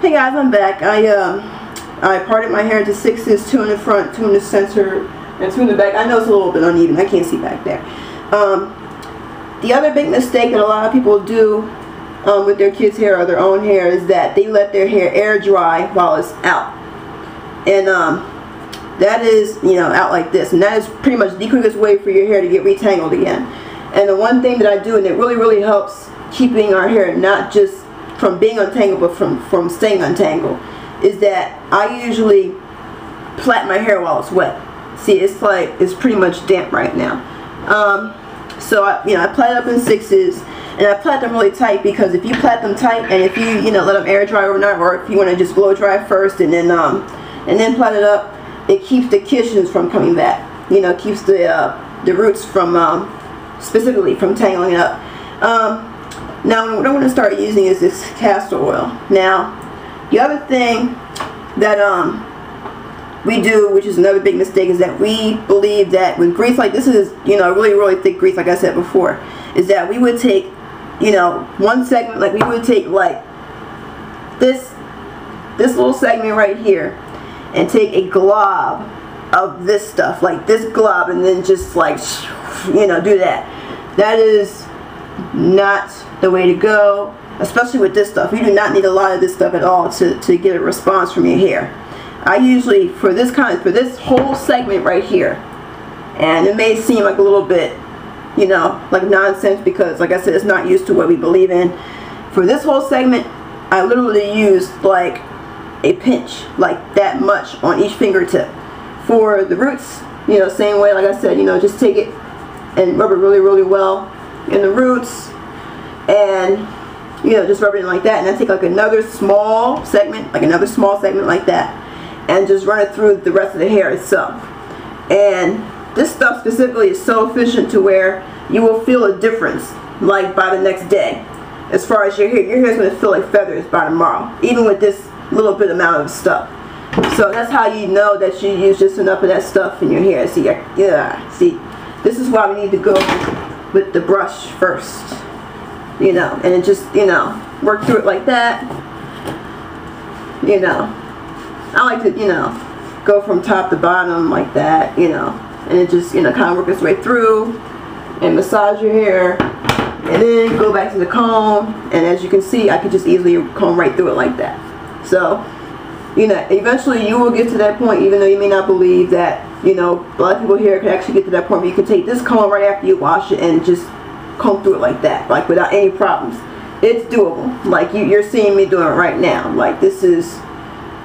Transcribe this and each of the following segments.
Hey guys, I'm back. I parted my hair into sixes, 2 in the front, 2 in the center, and 2 in the back. I know it's a little bit uneven. I can't see back there. The other big mistake that a lot of people do with their kids' hair or their own hair is that they let their hair air dry while it's out. And that is, out like this. And that is pretty much the quickest way for your hair to get retangled again. And the one thing that I do, and it really helps keeping our hair not just from being untangled but from staying untangled, is that I usually plait my hair while it's wet. See, it's pretty much damp right now. So I plait it up in sixes, and I plait them really tight, because if you plait them tight and if you let them air dry overnight, or if you want to just blow dry first and then plait it up, it keeps the cushions from coming back. Keeps the roots from specifically from tangling up. Now what I'm going to start using is this castor oil. Now the other thing that we do, which is another big mistake, is that we believe that with grease like this is really thick grease, like I said before, is that we would take one segment, like we would take like this little segment right here and take a glob of this stuff, like this glob, and then just like do that. That is not the way to go, especially with this stuff. You do not need a lot of this stuff at all to get a response from your hair. I usually, for this whole segment right here, and it may seem like a little bit like nonsense, because like I said, it's not used to what we believe in. For this whole segment, I literally use like a pinch, like that much on each fingertip. For the roots, same way, like I said, just take it and rub it really well in the roots, and just rub it in like that, and then take like another small segment like that, and just run it through the rest of the hair itself. And this stuff specifically is so efficient to where you will feel a difference like by the next day. As far as your hair is going to feel like feathers by tomorrow, even with this little bit amount of stuff. So that's how you know that you use just enough of that stuff in your hair. See, see, this is why we need to go with the brush first, and then just work through it like that. I like to go from top to bottom like that, and it just kind of work its way through and massage your hair, and then go back to the comb, and as you can see, I could just easily comb right through it like that. So eventually you will get to that point, even though you may not believe that, a lot of people here can actually get to that point where you can take this comb right after you wash it and just comb through it like that, like without any problems. It's doable. Like you're seeing me doing it right now. Like this is,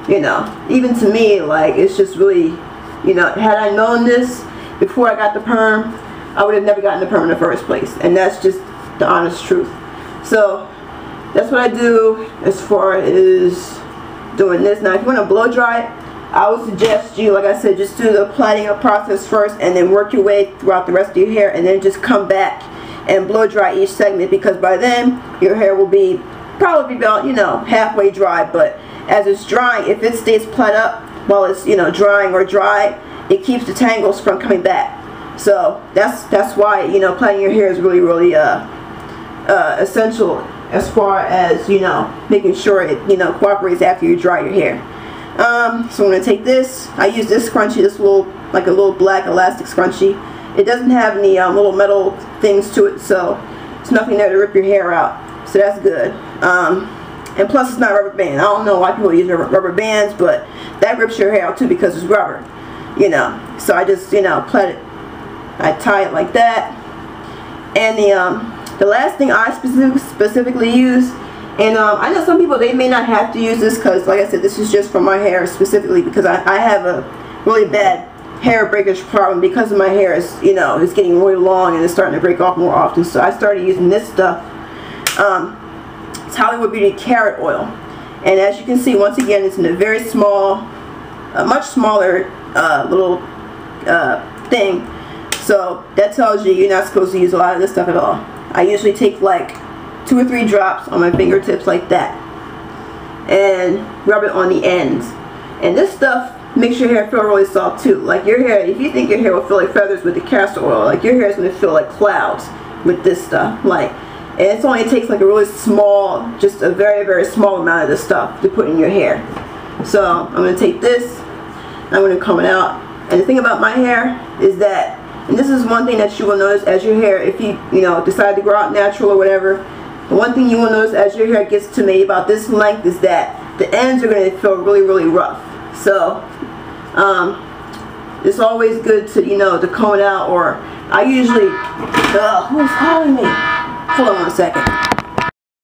even to me, like it's just really, had I known this before I got the perm, I would have never gotten the perm in the first place. And that's just the honest truth. So that's what I do as far as doing this. Now if you want to blow dry it, I would suggest you, like I said, just do the plaiting up process first, and then work your way throughout the rest of your hair, and then just come back and blow dry each segment, because by then your hair will be probably about halfway dry. But as it's drying, if it stays plait up while it's drying or dry, it keeps the tangles from coming back. So that's why plaiting your hair is really essential as far as making sure it cooperates after you dry your hair. So I'm going to take this. I use this scrunchie, this like a little black elastic scrunchie. It doesn't have any little metal things to it, so it's nothing there to rip your hair out, so that's good. And plus it's not rubber band. I don't know why people use rubber bands, but that rips your hair out too because it's rubber, so I just plait it, I tie it like that. And the last thing I specifically use, and I know some people, they may not have to use this, because like I said, this is just for my hair specifically, because I have a really bad hair breakage problem because of my hair is it's getting really long and it's starting to break off more often. So I started using this stuff. It's Hollywood Beauty carrot oil, and as you can see, once again, it's in a very small, much smaller little thing. So that tells you you're not supposed to use a lot of this stuff at all. I usually take like 2 or 3 drops on my fingertips like that, and rub it on the ends. And this stuff makes your hair feel really soft too. Like your hair, if you think your hair will feel like feathers with the castor oil, like your hair is going to feel like clouds with this stuff. Like And it only takes like a really small, just a very, very small amount of the stuff to put in your hair. So I'm going to take this, I'm going to comb it out. And the thing about my hair is that, and this is one thing that you will notice as your hair, if you decide to grow out natural or whatever, the one thing you will notice as your hair gets to maybe about this length is that the ends are going to feel really, really rough. So it's always good to, to comb it out, or I usually, who's calling me? Hold on one second.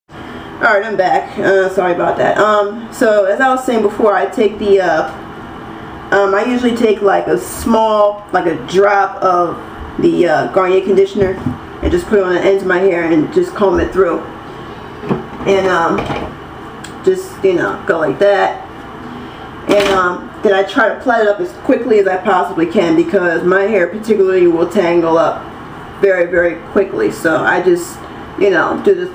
Alright, I'm back. Sorry about that. So as I was saying before, I take the, I usually take like a small, like a drop of the Garnier conditioner and just put it on the ends of my hair and just comb it through. And just, go like that. And then I try to plait it up as quickly as I possibly can, because my hair particularly will tangle up very, very quickly. So I just, do the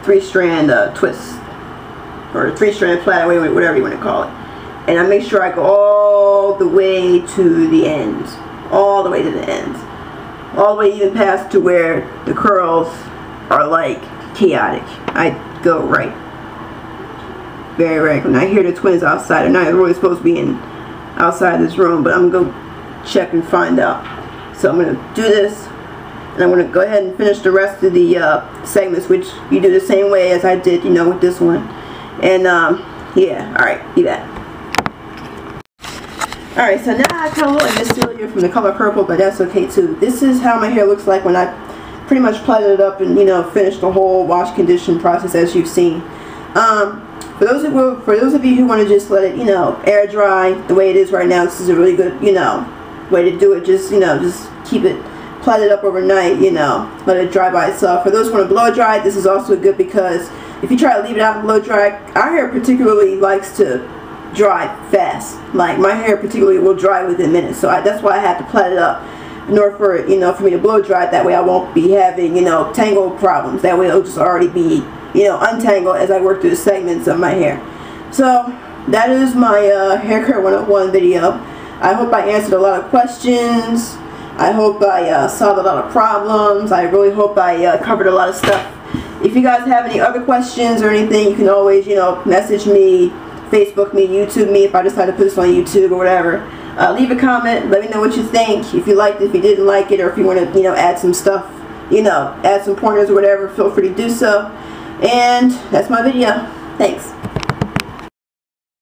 three-strand twist, or 3-strand plait, whatever you want to call it. And I make sure I go all the way to the ends, all the way to the ends, all the way even past to where the curls are like chaotic. I go right. Very, very good. I hear the twins outside. They're not really supposed to be outside this room, but I'm going to go check and find out. So I'm going to do this, and I'm going to go ahead and finish the rest of the segments, which you do the same way as I did, with this one. And yeah, alright, be back. Alright, so now I kind of look like Miss Celia from The Color Purple, but that's okay too. This is how my hair looks like when I pretty much plaited it up and, finished the whole wash condition process, as you've seen. For those of you who want to just let it, air dry the way it is right now, this is a really good, way to do it. Just, just keep it plaited up overnight, let it dry by itself. For those who want to blow dry, this is also good, because if you try to leave it out and blow dry, our hair particularly likes to dry fast. Like my hair particularly will dry within minutes. So that's why I have to plait it up in order for it, for me to blow dry it. That way I won't be having, tangle problems. That way it'll just already be, untangled as I work through the segments of my hair. So that is my hair care 101 video. I hope I answered a lot of questions. I hope I solved a lot of problems. I really hope I covered a lot of stuff. If you guys have any other questions or anything, you can always, message me, Facebook me, YouTube me if I decide to put this on YouTube or whatever. Leave a comment. Let me know what you think. If you liked it, if you didn't like it, or if you want to, add some stuff, add some pointers or whatever, feel free to do so. And that's my video. Thanks.